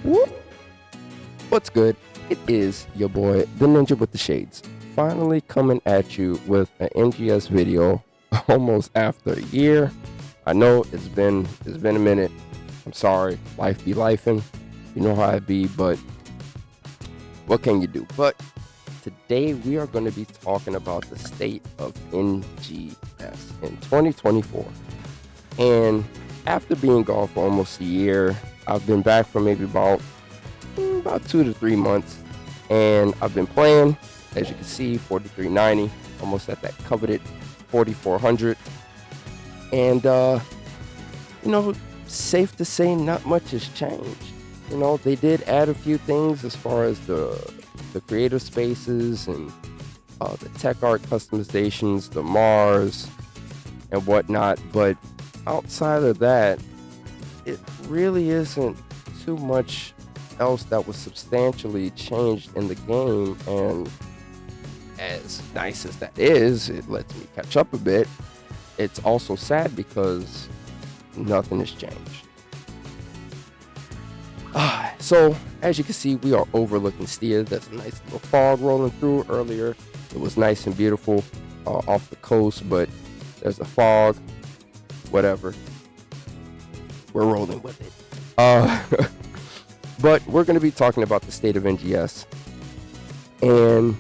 Whoop. What's good? It is your boy, the Ninja with the Shades, finally coming at you with an NGS video almost after a year. I know it's been a minute. I'm sorry, life be lifing. You know how it be, but what can you do? But today we are going to be talking about the state of NGS in 2024. And after being gone for almost a year, I've been back for maybe about 2 to 3 months, and I've been playing, as you can see, 4390, almost at that coveted 4400. And safe to say not much has changed. They did add a few things as far as the creative spaces and the tech art customizations, the Mars and whatnot, but outside of that, it really isn't too much else that was substantially changed in the game. And as nice as that is, it lets me catch up a bit. It's also sad because nothing has changed. So as you can see, we are overlooking Stia. There's a nice little fog rolling through. Earlier it was nice and beautiful off the coast, but there's a fog. Whatever, we're rolling with it. But we're going to be talking about the state of NGS, and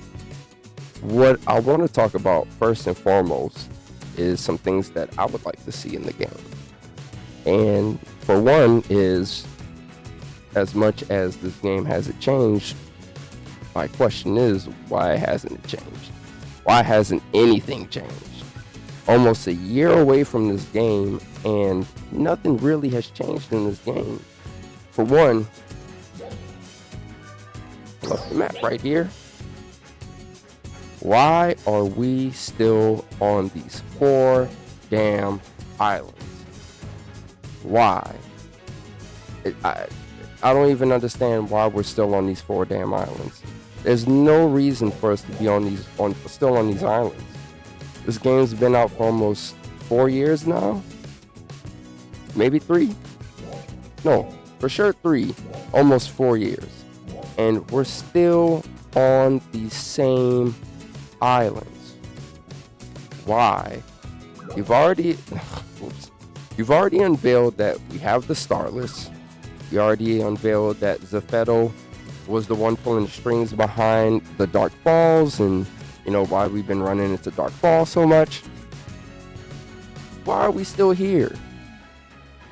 what I want to talk about first and foremost is some things that I would like to see in the game. And for one is, as much as this game hasn't changed, my question is, why hasn't it changed? Why hasn't anything changed? Almost a year away from this game, and nothing really has changed in this game. For one, look, the map right here. Why are we still on these 4 damn islands? Why? I don't even understand why we're still on these 4 damn islands. There's no reason for us to be still on these islands. This game's been out for almost 4 years now. Maybe 3? No, for sure 3. Almost 4 years. And we're still on the same islands. Why? You've already unveiled that we have the Starless. You already unveiled that Zepheto was the one pulling the strings behind the Dark Falls, and why we've been running into Dark Falls so much. Why are we still here?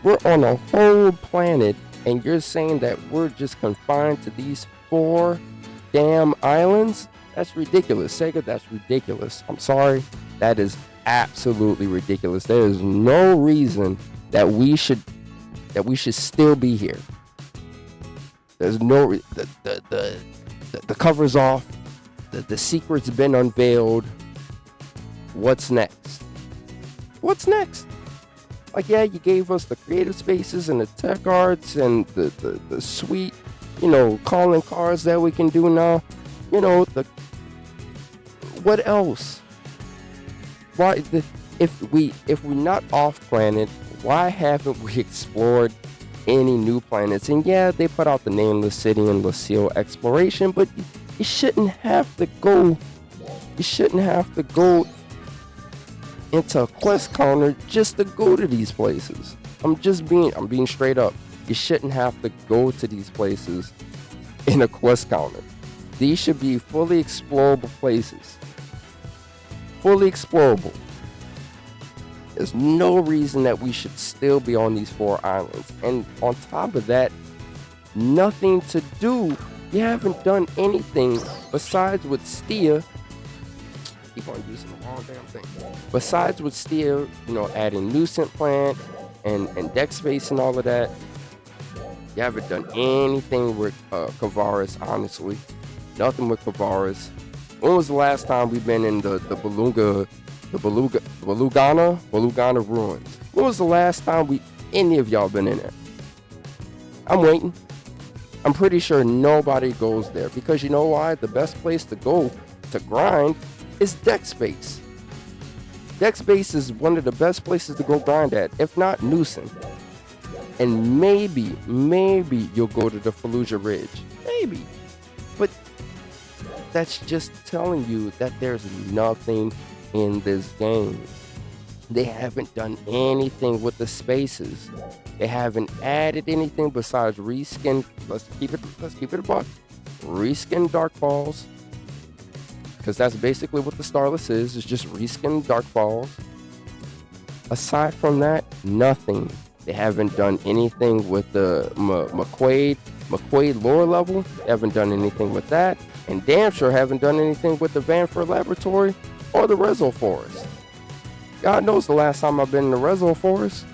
We're on a whole planet, and you're saying that we're just confined to these 4 damn islands? That's ridiculous. Sega, that's ridiculous. I'm sorry. That is absolutely ridiculous. There is no reason that we should still be here. There's no the cover's off. The secret's been unveiled. What's next? What's next? Like, yeah, you gave us the creative spaces and the tech arts and the sweet, calling cards that we can do now. What else? Why, if we're not off planet, why haven't we explored any new planets? And yeah, they put out the Nameless City and Lucille exploration, but you shouldn't have to go into a quest counter just to go to these places. I'm being straight up. You shouldn't have to go to these places in a quest counter. These should be fully explorable places. Fully explorable. There's no reason that we should still be on these 4 islands. And on top of that, nothing to do. You haven't done anything besides with Stia. Keep on using the wrong damn thing. Besides with Stia, adding Lucent Plant and deck space and all of that. You haven't done anything with Kavaris, honestly. Nothing with Kavaris. When was the last time we've been in the Belugana ruins? When was the last time any of y'all been in there? I'm waiting. I'm pretty sure nobody goes there, because you know why? The best place to go to grind is deck space. Deck space is one of the best places to go grind at, if not Newson. And maybe you'll go to the Fallujah Ridge. Maybe. But that's just telling you that there's nothing in this game. They haven't done anything with the spaces. They haven't added anything besides reskin. Let's keep it a buck. Reskin Dark Balls. Because that's basically what the Starless is. It's just reskin Dark Balls. Aside from that, nothing. They haven't done anything with the McQuaid lore level. They haven't done anything with that. And damn sure haven't done anything with the Vanford Laboratory or the Rezo Forest. God knows the last time I've been in the Rezo Forest.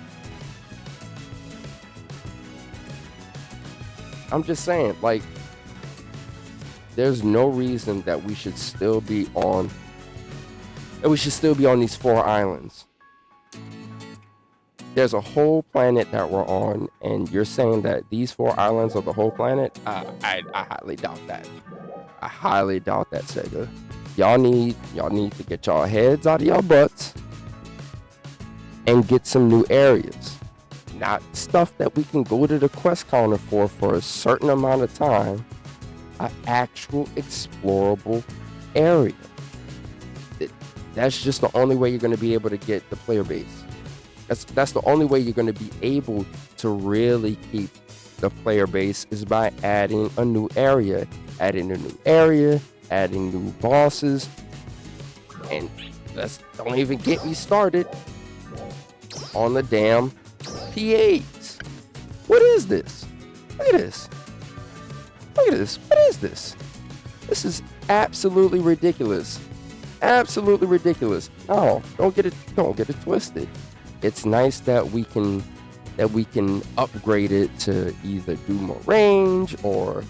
I'm just saying, like, there's no reason that we should still be on these 4 islands. There's a whole planet that we're on, and you're saying that these 4 islands are the whole planet? I highly doubt that. I highly doubt that, Sega. Y'all need to get y'all heads out of y'all butts and get some new areas. Not stuff that we can go to the quest counter for a certain amount of time. An actual explorable area. That's just the only way you're going to be able to get the player base. That's the only way you're going to be able to really keep the player base is by adding a new area, adding new bosses, and don't even get me started on the damn PAs. What is this? Look at this. What is this? This is absolutely ridiculous. Absolutely ridiculous. No, don't get it twisted. It's nice that we can upgrade it to either do more range, or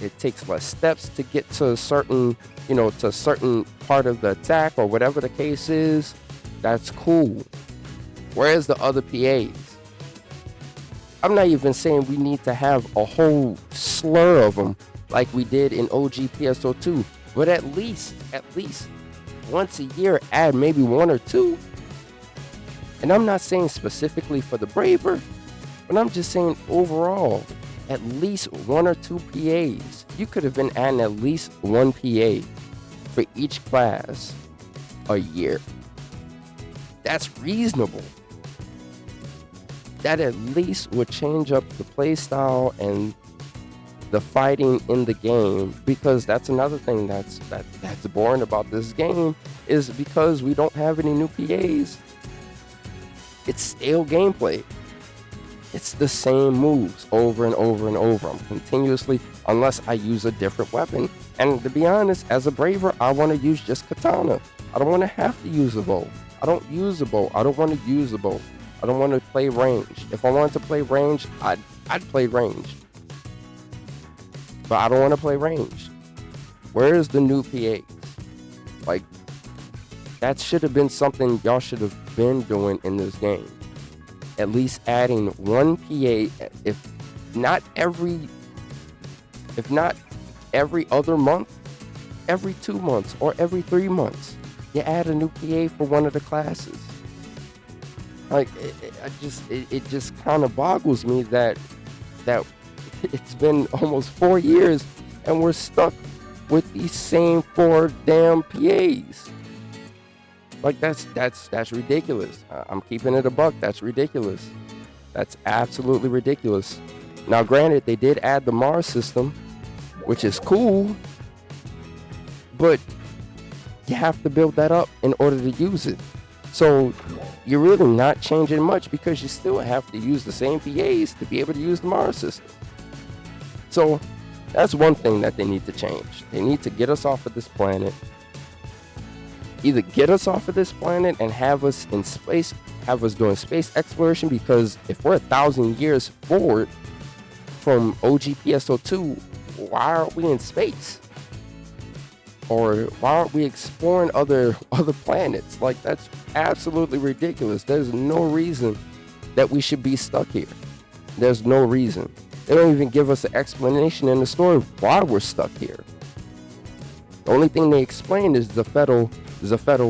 it takes less steps to get to a certain part of the attack, or whatever the case is. That's cool. Whereas the other PAs, I'm not even saying we need to have a whole slur of them like we did in OG PSO2, but at least once a year add maybe 1 or 2. And I'm not saying specifically for the Braver, but I'm just saying overall, at least 1 or 2 PAs. You could have been adding at least 1 PA for each class a year. That's reasonable. That at least would change up the playstyle and the fighting in the game, because that's another thing that's boring about this game, is because we don't have any new PAs. It's stale gameplay. It's the same moves over and over and over. I'm continuously, unless I use a different weapon. And to be honest, as a Braver, I want to use just Katana. I don't want to have to use a bow. I don't use a bow. I don't want to use a bow. I don't want to play range. If I wanted to play range, I'd play range. But I don't want to play range. Where's the new PAs? Like, that should have been something y'all should have been doing in this game. At least adding 1 PA, if not every other month, every 2 months or every 3 months, you add a new PA for one of the classes. Like, it just kind of boggles me that it's been almost 4 years and we're stuck with these same 4 damn PAs. Like, that's ridiculous. I'm keeping it a buck. That's ridiculous. That's absolutely ridiculous. Now, granted, they did add the Mars system, which is cool, but you have to build that up in order to use it. So you're really not changing much, because you still have to use the same PAs to be able to use the Mars system. So that's one thing that they need to change. They need to get us off of this planet. Either get us off of this planet and have us in space, have us doing space exploration, because if we're 1,000 years forward from OG PSO2, why aren't we in space? Or why aren't we exploring other planets? Like, that's absolutely ridiculous. There's no reason that we should be stuck here. There's no reason. They don't even give us an explanation in the story of why we're stuck here. The only thing they explained is Zephetal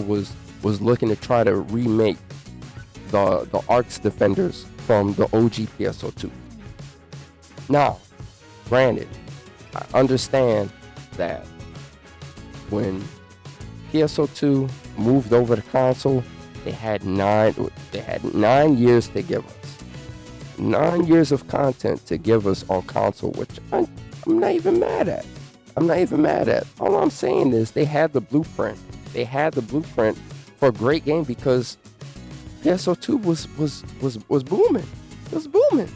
was looking to try to remake the Ark's defenders from the OG PSO2. Now, granted, I understand that when PSO2 moved over to console, they had 9 years to give us. 9 years of content to give us on console, which I'm not even mad at. All I'm saying is they had the blueprint. They had the blueprint for a great game because PSO2 was booming. It was booming.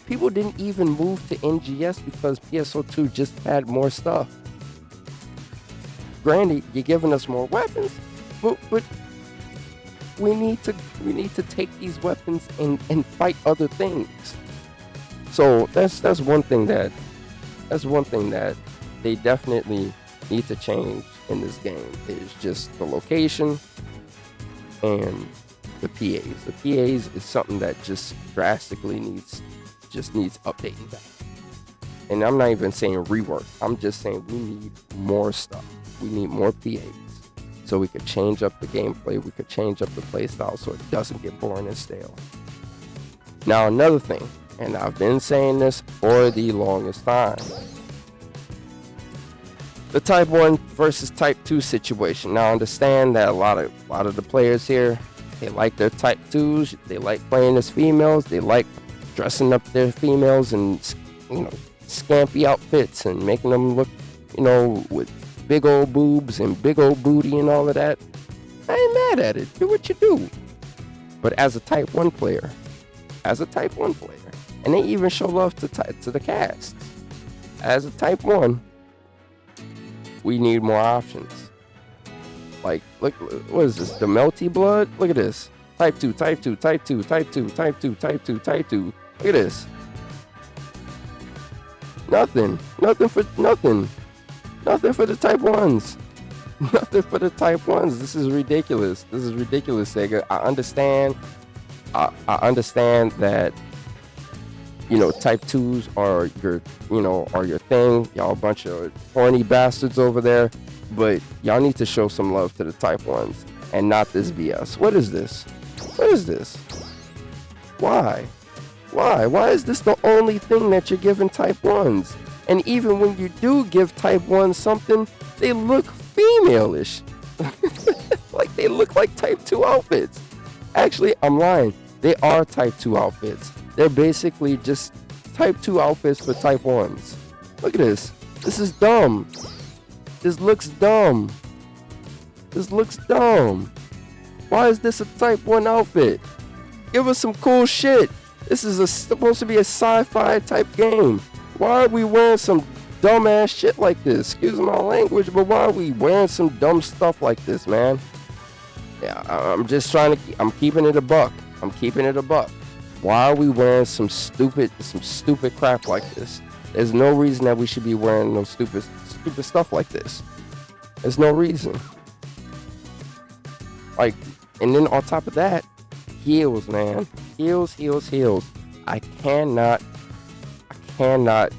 People didn't even move to NGS because PSO2 just had more stuff. Granted, you're giving us more weapons, but we need to take these weapons and fight other things. So that's one thing that they definitely need to change in this game is just the location and the PAs. The PAs is something that just drastically needs updating back. And I'm not even saying rework. I'm just saying we need more stuff. We need more PAs so we could change up the gameplay. We could change up the play style so it doesn't get boring and stale. Now another thing, and I've been saying this for the longest time, the Type 1 versus Type 2 situation. Now I understand that a lot of the players here, they like their Type 2s, they like playing as females, they like dressing up their females in, scampy outfits and making them look, with big old boobs and big old booty and all of that. I ain't mad at it. Do what you do. But as a Type 1 player, and they even show love to the cast. As a Type 1, we need more options. Like, look, what is this? The melty blood? Look at this. Type 2, Type 2, Type 2, Type 2, Type 2, Type 2, Type 2. Look at this. Nothing for the Type 1s. Nothing for the Type 1s. This is ridiculous. Sega. I understand that, Type 2s are your thing. Y'all a bunch of horny bastards over there. But y'all need to show some love to the Type 1s and not this BS. What is this? Why? Why is this the only thing that you're giving Type 1s? And even when you do give Type 1s something, they look female-ish. Like they look like Type 2 outfits. Actually, I'm lying. They are Type 2 outfits. They're basically just Type 2 outfits for Type 1s. Look at this. This is dumb. This looks dumb. Why is this a Type 1 outfit? Give us some cool shit. This is supposed to be a sci-fi type game. Why are we wearing some dumbass shit like this? Excuse my language, but why are we wearing some dumb stuff like this, man? Yeah, I'm keeping it a buck. Why are we wearing some stupid crap like this? There's no reason that we should be wearing no stupid stuff like this. There's no reason. Like, and then on top of that, heals, man. Heals. I cannot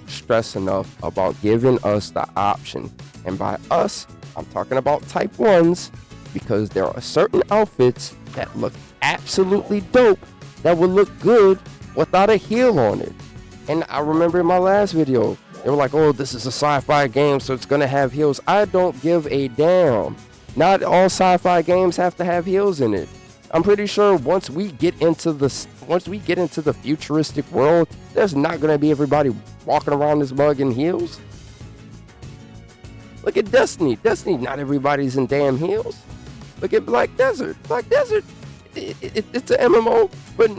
stress enough about giving us the option. And by us, I'm talking about Type 1s, because there are certain outfits that look absolutely dope that would look good without a heal on it. And I remember in my last video, they were like, oh, this is a sci-fi game, so it's gonna have heals. I don't give a damn. Not all sci-fi games have to have heals in it. I'm pretty sure once we get into the futuristic world, there's not gonna be everybody walking around this mug in heels. Look at Destiny. Not everybody's in damn heels. Look at Black Desert. It's an MMO, but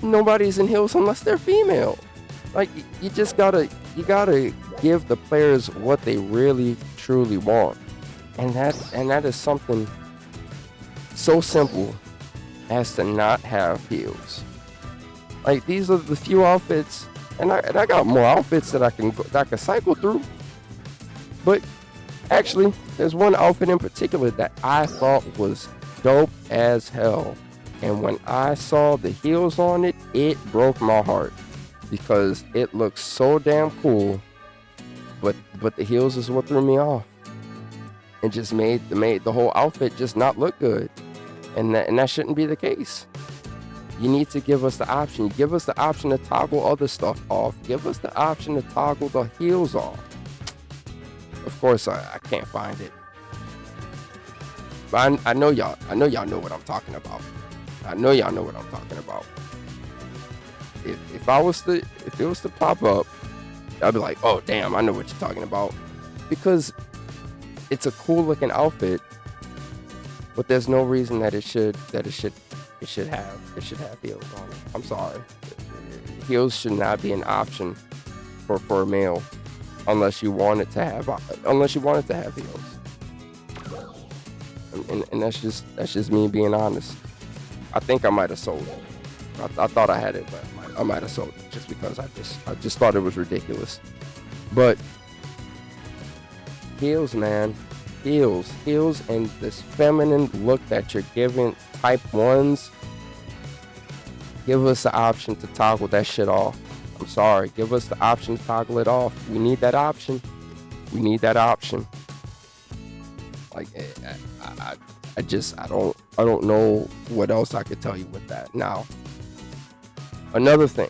nobody's in heels unless they're female. Like, you gotta give the players what they really truly want, and that is something so simple as to not have heals. Like, these are the few outfits, and I got more outfits that I can cycle through. But actually, there's one outfit in particular that I thought was dope as hell, and when I saw the heels on it, it broke my heart because it looks so damn cool. But the heels is what threw me off. It just made the whole outfit just not look good, and that shouldn't be the case. You need to give us the option. Give us the option to toggle other stuff off. Give us the option to toggle the heals off. Of course, I can't find it. But I know y'all know what I'm talking about. I know y'all know what I'm talking about. If it was to pop up, I'd be like, oh damn, I know what you're talking about. Because it's a cool looking outfit, but there's no reason that it should have heels on it. I'm sorry. Heels should not be an option for a male unless you want it to have heels. And that's just me being honest. I think I might have sold it. I thought I had it, but I might have sold it just because I just thought it was ridiculous. But heels, man. Heels, and this feminine look that you're giving type 1s. Give us the option to toggle that shit off. I'm sorry. Give us the option to toggle it off. We need that option. Like, I don't know what else I could tell you with that. Now, another thing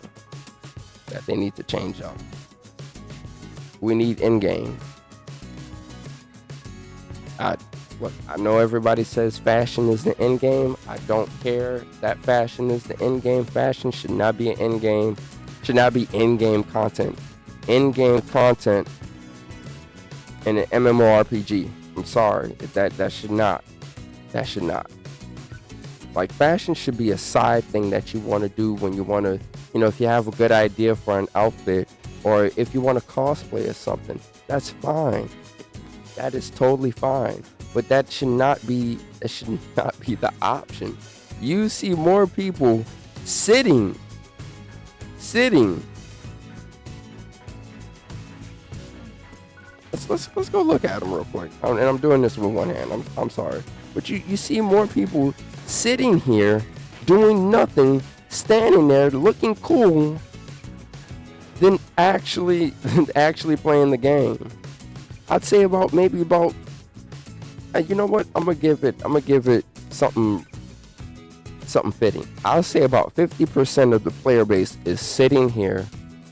that they need to change up. We need in-game. I know everybody says fashion is the end game. I don't care that fashion is the end game. Fashion should not be an end game. Should not be in-game content. In-game content in an MMORPG. I'm sorry. That should not. Like, fashion should be a side thing that you want to do when you want to, if you have a good idea for an outfit, or if you want to cosplay or something. That's fine. That is totally fine. But that should not be the option. You see more people sitting. Let's go look at them real quick. And I'm doing this with one hand. I'm sorry. But you see more people sitting here doing nothing, standing there looking cool than actually playing the game. I'd say about you know what? I'm gonna give it something fitting. I'll say about 50% of the player base is sitting here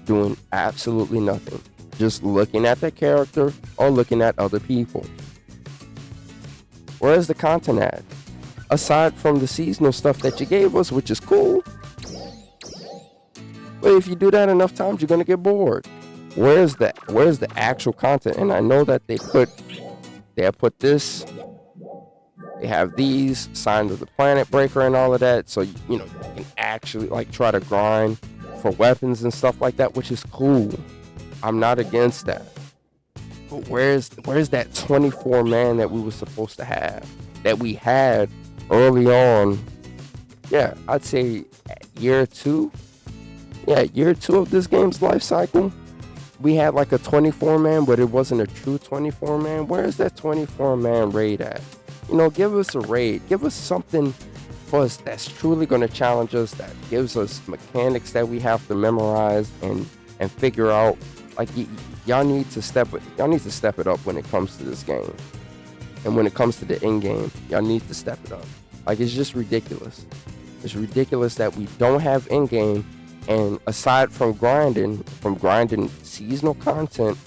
doing absolutely nothing, just looking at their character or looking at other people. Where's the content at? Aside from the seasonal stuff that you gave us, which is cool, but if you do that enough times, you're gonna get bored. Where's the actual content? And I know that they have put this. They have these Signs of the Planet Breaker and all of that, so you can actually like try to grind for weapons and stuff like that, which is cool. I'm not against that. But where's that 24 man that we were supposed to have, that we had early on? Yeah, I'd say year 2. Yeah, year 2 of this game's life cycle. We had like a 24 man, but it wasn't a true 24 man. Where's that 24 man raid at? Give us a raid. Give us something for us that's truly going to challenge us, that gives us mechanics that we have to memorize and figure out. Like, y'all need to step it up when it comes to this game. And when it comes to the end game, y'all need to step it up. Like, it's just ridiculous. It's ridiculous that we don't have end game. And aside from grinding seasonal content,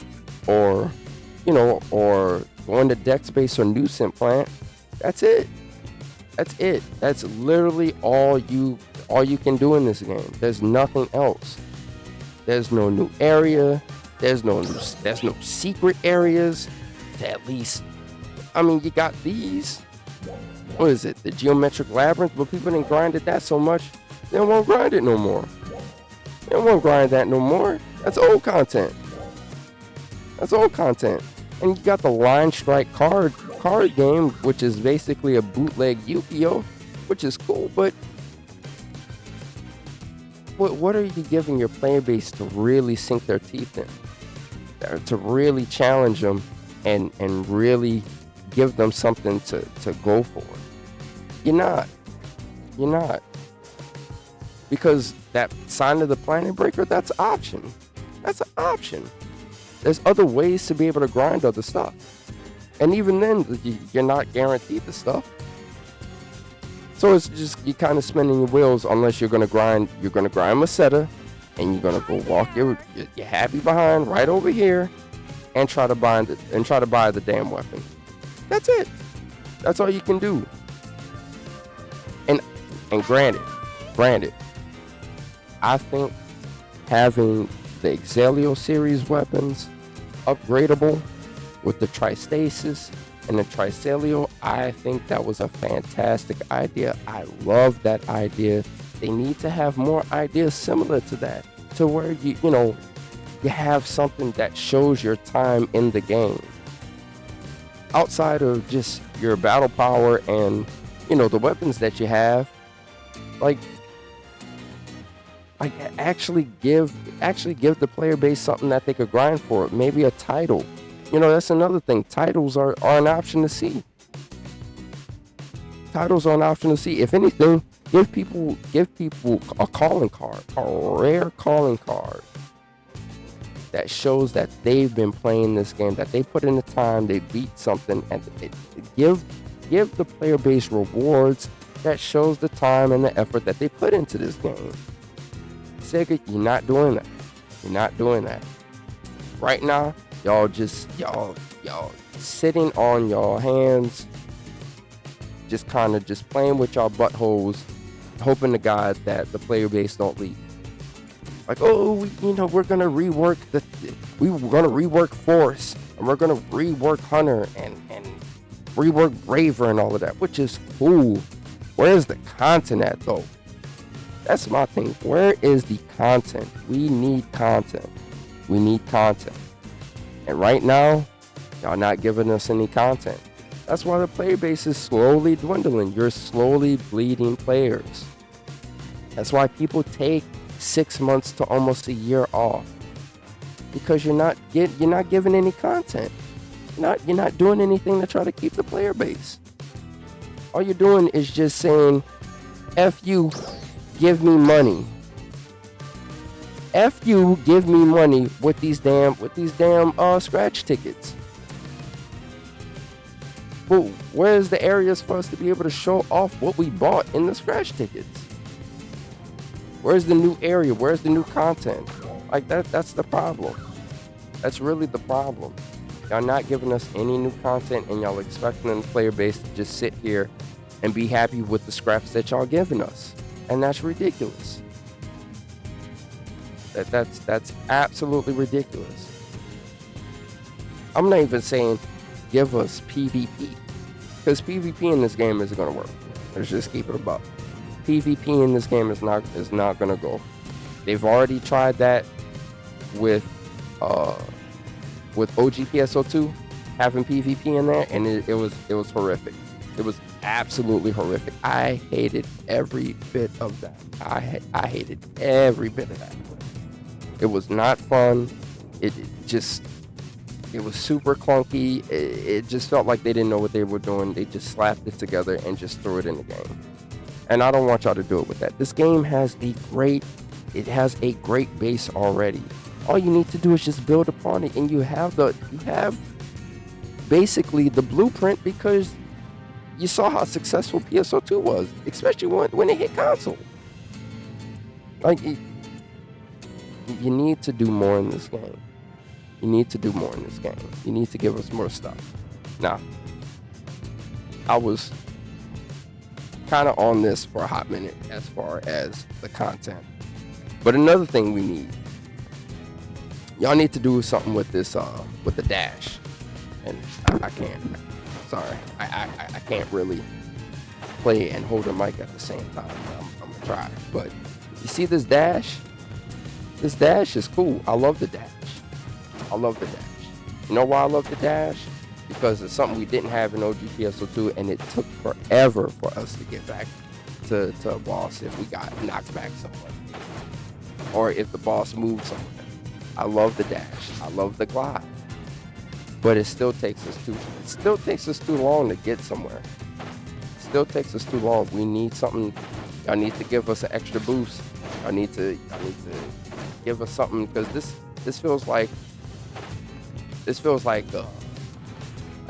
or going to deck space or new sim plant, that's it. That's literally all you can do in this game. There's nothing else. There's no new area. There's no secret areas. At least, you got these. What is it? The geometric labyrinth, but people didn't grind it that so much. They won't grind it no more. They won't grind that no more. That's old content. And you got the Line Strike card game, which is basically a bootleg Yu-Gi-Oh, which is cool, but what are you giving your player base to really sink their teeth in? To really challenge them and really give them something to go for? You're not. Because that Sign of the Planet Breaker, that's an option. There's other ways to be able to grind other stuff. And even then, you're not guaranteed the stuff. So it's just you kind of spinning your wheels unless you're gonna grind. You're gonna grind Meseta, and you're gonna go walk your happy behind right over here, and try to buy the damn weapon. That's it. That's all you can do. And granted, I think having the Exalio series weapons upgradable with the Tristasis and the Tricelio, I think that was a fantastic idea. I love that idea. They need to have more ideas similar to that, to where you have something that shows your time in the game outside of just your battle power and the weapons that you have. Like actually give the player base something that they could grind for. Maybe a title. That's another thing. Titles are an option to see. Titles are an option to see. If anything, give people a calling card, a rare calling card that shows that they've been playing this game, that they put in the time, they beat something, and give the player base rewards that shows the time and the effort that they put into this game. Sega, you're not doing that. You're not doing that. Right now, y'all sitting on y'all hands, just kind of just playing with y'all buttholes, hoping to God that the player base don't leave. Like, we're gonna rework Force, and we're gonna rework Hunter and rework Braver and all of that, which is cool. Where's the content at though? That's my thing. Where is the content? We need content. We need content. And right now, y'all not giving us any content. That's why the player base is slowly dwindling. You're slowly bleeding players. That's why people take 6 months to almost a year off, because you're not giving any content. You're not doing anything to try to keep the player base. All you're doing is just saying, "F you, give me money. F you, give me money with these damn scratch tickets." But where's the areas for us to be able to show off what we bought in the scratch tickets? Where's the new area? Where's the new content? Like that's the problem. That's really the problem. Y'all not giving us any new content, and y'all expecting the player base to just sit here and be happy with the scraps that y'all giving us. And that's ridiculous. That's absolutely ridiculous. I'm not even saying give us PvP, because PvP in this game isn't gonna work. Let's just keep it above. PvP in this game is not gonna go. They've already tried that with OG PSO2 having PvP in there, and it was horrific. It was absolutely horrific. I hated every bit of that. I hated every bit of that. It was not fun. It was super clunky. It just felt like they didn't know what they were doing. They just slapped it together and just threw it in the game. And I don't want y'all to do it with that. This game has a great base already. All you need to do is just build upon it, and you have basically the blueprint, because you saw how successful PSO2 was, especially when it hit console. Like, you need to do more in this game. You need to do more in this game. You need to give us more stuff. Now, I was kind of on this for a hot minute as far as the content. But another thing we need, y'all need to do something with this, with the dash. And I can't. Sorry, I can't really play and hold the mic at the same time. I'm gonna try, but you see this dash? This dash is cool. I love the dash. I love the dash. You know why I love the dash? Because it's something we didn't have in OG PSO2, and it took forever for us to get back to a boss if we got knocked back somewhere, or if the boss moved somewhere. I love the dash. I love the glide. But it still takes us too long to get somewhere. It still takes us too long. We need something. Y'all need to give us an extra boost. Y'all need to give us something, because this feels like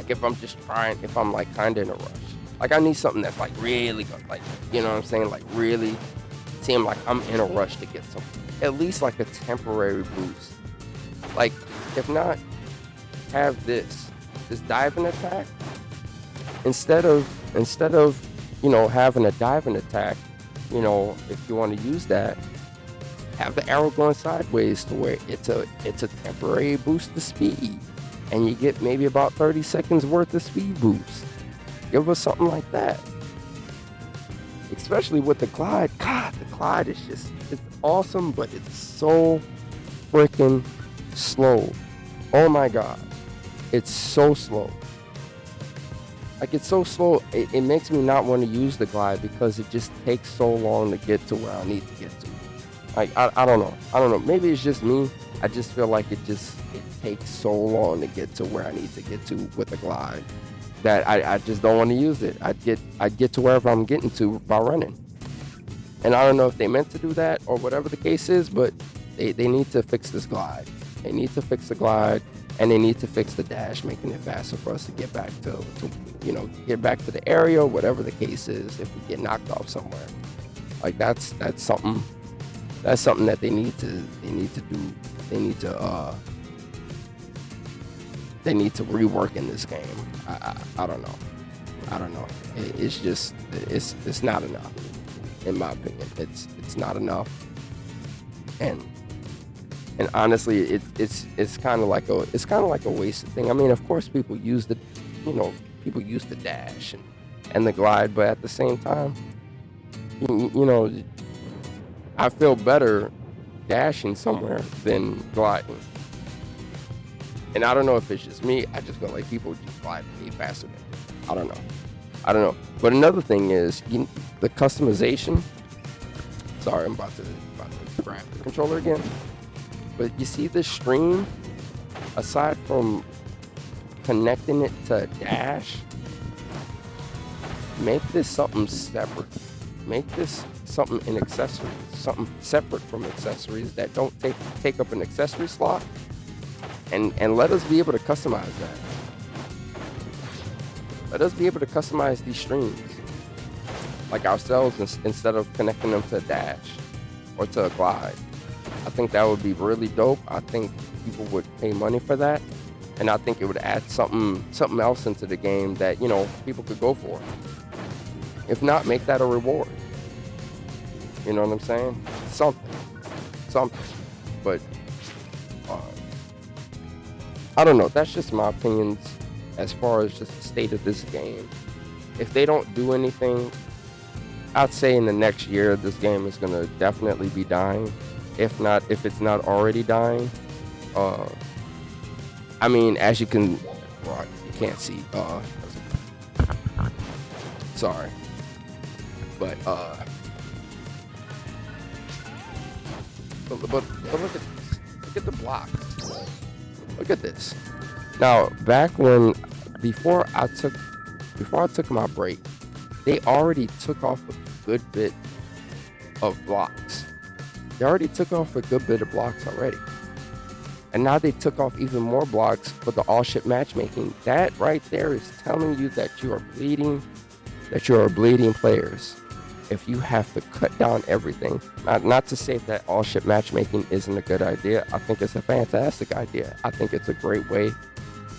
if I'm just trying, if I'm like kind of in a rush. Like I need something that's like really good, like, you know what I'm saying, like really seem like I'm in a rush to get something. At least like a temporary boost. Like if not, have this diving attack instead of having a diving attack. If you want to use that, have the arrow going sideways to where it's a temporary boost to speed, and you get maybe about 30 seconds worth of speed boost. Give us something like that. Especially with the glide. God, the glide is it's awesome, but it's so freaking slow. Oh my God. It's so slow. Like, it's so slow, it makes me not want to use the glide because it just takes so long to get to where I need to get to. Like, I don't know. Maybe it's just me. I just feel like it takes so long to get to where I need to get to with the glide that I just don't want to use it. I'd get to wherever I'm getting to by running. And I don't know if they meant to do that or whatever the case is, but they need to fix this glide. They need to fix the glide, and they need to fix the dash, making it faster for us to get back to get back to the area, whatever the case is, if we get knocked off somewhere. Like that's something that they need to do. They need to rework in this game. I don't know. It's not enough, in my opinion. It's not enough. And honestly, it's kind of like a wasted thing. I mean, of course, people use the dash and the glide, but at the same time, I feel better dashing somewhere than gliding. And I don't know if it's just me. I just feel like people just glide way faster than me. I don't know. But another thing is the customization. Sorry, I'm about to grab the controller again. But you see this stream, aside from connecting it to a dash, make this something separate. Make this something in accessories, something separate from accessories that don't take up an accessory slot, and let us be able to customize that. Let us be able to customize these streams like ourselves instead of connecting them to a dash or to a glide. I think that would be really dope. I think people would pay money for that, and I think it would add something else into the game that people could go for. If not, make that a reward. You know what I'm saying? Something. But I don't know. That's just my opinions as far as just the state of this game. If they don't do anything, I'd say in the next year this game is gonna definitely be dying. If it's not already dying. I mean, as you can, well, you can't see. Sorry, but look at this. Look at the block. Look at this. Now, before I took my break, they already took off a good bit of blocks. They already took off a good bit of blocks already. And now they took off even more blocks for the all-ship matchmaking. That right there is telling you that you are bleeding players. If you have to cut down everything. Not to say that all-ship matchmaking isn't a good idea. I think it's a fantastic idea. I think it's a great way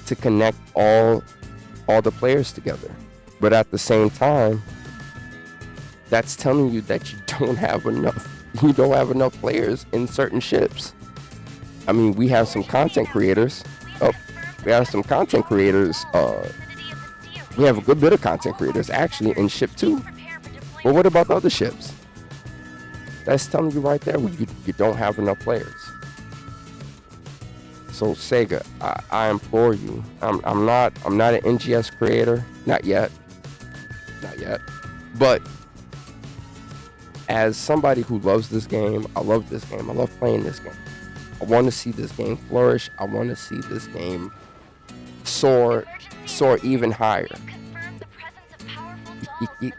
to connect all the players together. But at the same time, that's telling you that you don't have enough players in certain ships. I mean, we have some content creators. We have a good bit of content creators actually in ship 2. But what about the other ships? That's telling you right there you don't have enough players. So Sega, I implore you. I'm not an NGS creator, not yet. But as somebody who loves this game, I love this game. I love playing this game. I want to see this game flourish. I want to see this game soar even higher. You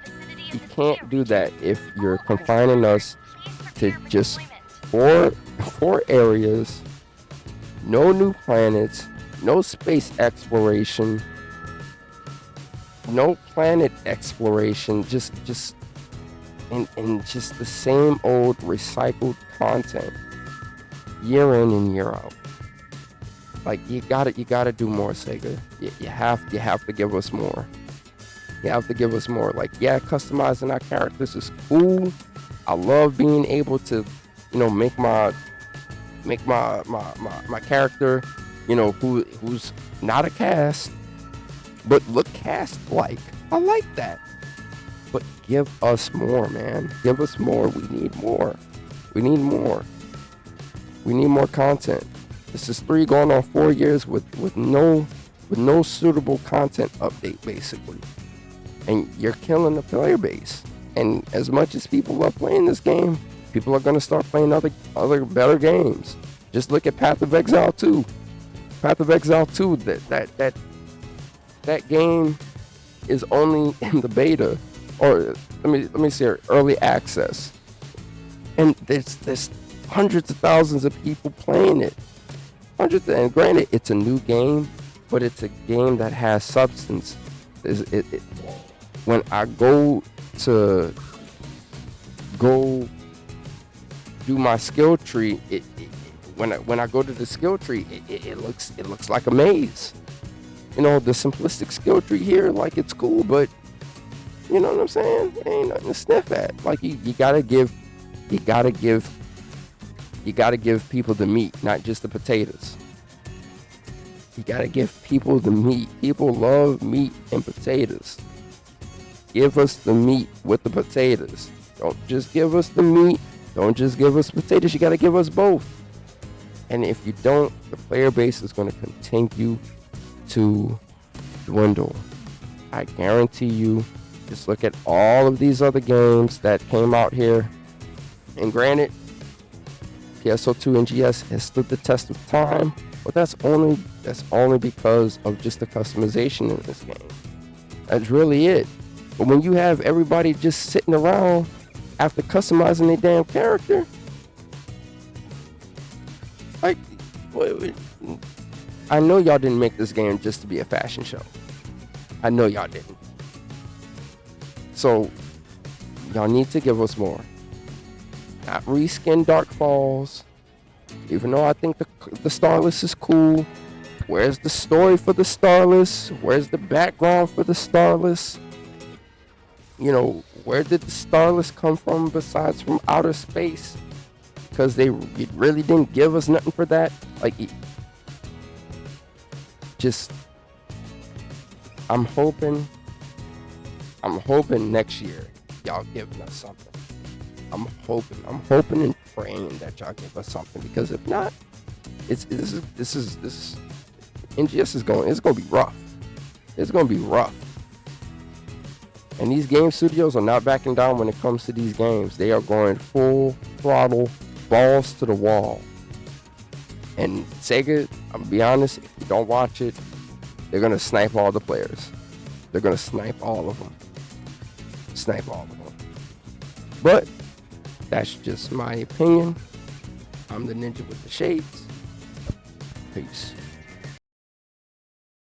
can't do that if you're confining us to just four areas, no new planets, no space exploration, no planet exploration, just and just the same old recycled content year in and year out. Like you gotta do more, Sega. You have to give us more. You have to give us more. Like, yeah, customizing our characters is cool. I love being able to, make my character, who's not a cast, but look cast like. I like that. But give us more, man. Give us more. We need more. We need more. We need more content. This is 3 going on 4 years with no suitable content update, basically. And you're killing the player base. And as much as people love playing this game, people are going to start playing other better games. Just look at Path of Exile 2. Path of Exile 2, that game is only in the beta, or let me say early access. And there's hundreds of thousands of people playing it. And granted, it's a new game, but it's a game that has substance. When I go do my skill tree, when I go to the skill tree, it looks like a maze. The simplistic skill tree here, like, it's cool, but you know what I'm saying? It ain't nothing to sniff at. Like, you gotta give people the meat, not just the potatoes. You gotta give people the meat. People love meat and potatoes. Give us the meat with the potatoes. Don't just give us the meat. Don't just give us potatoes. You gotta give us both. And if you don't, the player base is gonna continue to dwindle. I guarantee you. Just look at all of these other games that came out here. And granted, PSO2 NGS has stood the test of time, but that's only because of just the customization in this game. That's really it. But when you have everybody just sitting around after customizing their damn character, like, I know y'all didn't make this game just to be a fashion show. I know y'all didn't. So y'all need to give us more. Not reskin Dark Falls. Even though I think the Starless is cool. Where's the story for the Starless? Where's the background for the Starless? Where did the Starless come from besides from outer space? Because they really didn't give us nothing for that. Like, I'm hoping next year y'all giving us something. I'm hoping and praying that y'all give us something, because if not, this NGS it's gonna be rough. It's gonna be rough. And these game studios are not backing down when it comes to these games. They are going full throttle, balls to the wall. And Sega, I'm gonna be honest, if you don't watch it, they're gonna snipe all the players. They're gonna snipe all of them. But that's just my opinion. I'm the ninja with the shades. Peace.